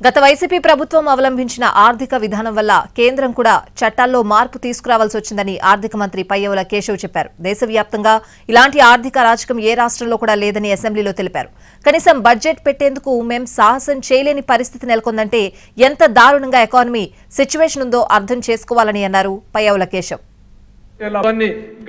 గత వైసీపీ ప్రభుత్వం అవలంబించిన ఆర్థిక విధానం వల్ల కేంద్రం కూడా చట్టాల్లో మార్పు తీసుకురావాల్సి వచ్చిందని ఆర్థిక మంత్రి పయ్యవుల కేశవ్ చెప్పారు. దేశవ్యాప్తంగా ఇలాంటి ఆర్థిక అరాచకం ఏ రాష్ట్రంలో కూడా లేదని అసెంబ్లీలో తెలిపారు. కనీసం బడ్జెట్ పెట్టేందుకు మేం సాహసం చేయలేని పరిస్థితి నెలకొందంటే ఎంత దారుణంగా ఎకానమీ సిచ్యువేషన్ ఉందో అర్థం చేసుకోవాలని అన్నారు పయ్యవుల కేశవ్.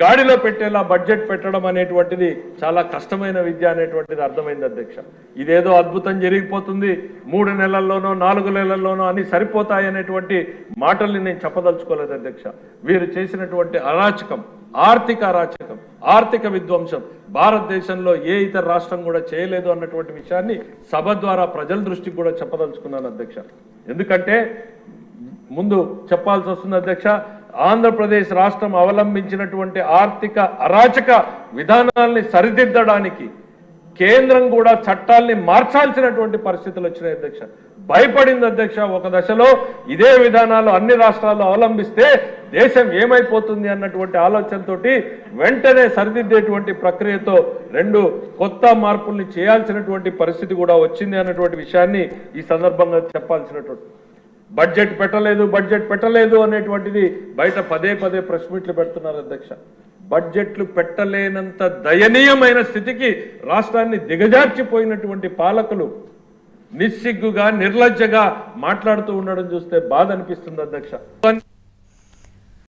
గాడిలో పెట్టేలా బడ్జెట్ పెట్టడం అనేటువంటిది చాలా కష్టమైన విద్య అనేటువంటిది అర్థమైంది అధ్యక్ష. ఇదేదో అద్భుతం జరిగిపోతుంది, 3 నెలల్లోనో 4 నెలల్లోనో అన్ని సరిపోతాయి అనేటువంటి మాటల్ని నేను చెప్పదలుచుకోలేదు అధ్యక్ష. వీరు చేసినటువంటి అరాచకం, ఆర్థిక విధ్వంసం భారతదేశంలో ఏ ఇతర రాష్ట్రం కూడా చేయలేదు అన్నటువంటి విషయాన్ని సభ ద్వారా ప్రజల దృష్టికి కూడా చెప్పదలుచుకున్నాను అధ్యక్ష. ఎందుకంటే ముందు చెప్పాల్సి వస్తుంది అధ్యక్ష, ఆంధ్రప్రదేశ్ రాష్ట్రం అవలంబించినటువంటి ఆర్థిక అరాచక విధానాల్ని సరిదిద్దడానికి కేంద్రం కూడా చట్టాల్ని మార్చాల్సినటువంటి పరిస్థితులు వచ్చినాయి అధ్యక్ష. భయపడింది అధ్యక్ష. ఒక దశలో ఇదే విధానాలు అన్ని రాష్ట్రాల్లో అవలంబిస్తే దేశం ఏమైపోతుంది అన్నటువంటి ఆలోచనతోటి వెంటనే సరిదిద్దేటువంటి ప్రక్రియతో 2 కొత్త మార్పుల్ని చేయాల్సినటువంటి పరిస్థితి కూడా వచ్చింది అన్నటువంటి విషయాన్ని ఈ సందర్భంగా చెప్పాల్సినటువంటి. బడ్జెట్ పెట్టలేదు అనేటువంటిది బయట పదే ప్రెస్ మీట్లు పెడుతున్నారు అధ్యక్ష. బడ్జెట్లు పెట్టలేనంత దయనీయమైన స్థితికి రాష్ట్రాన్ని దిగజార్చిపోయినటువంటి పాలకులు నిస్సిగ్గుగా నిర్లజ్జగా మాట్లాడుతూ ఉండడం చూస్తే బాధ అనిపిస్తుంది అధ్యక్ష.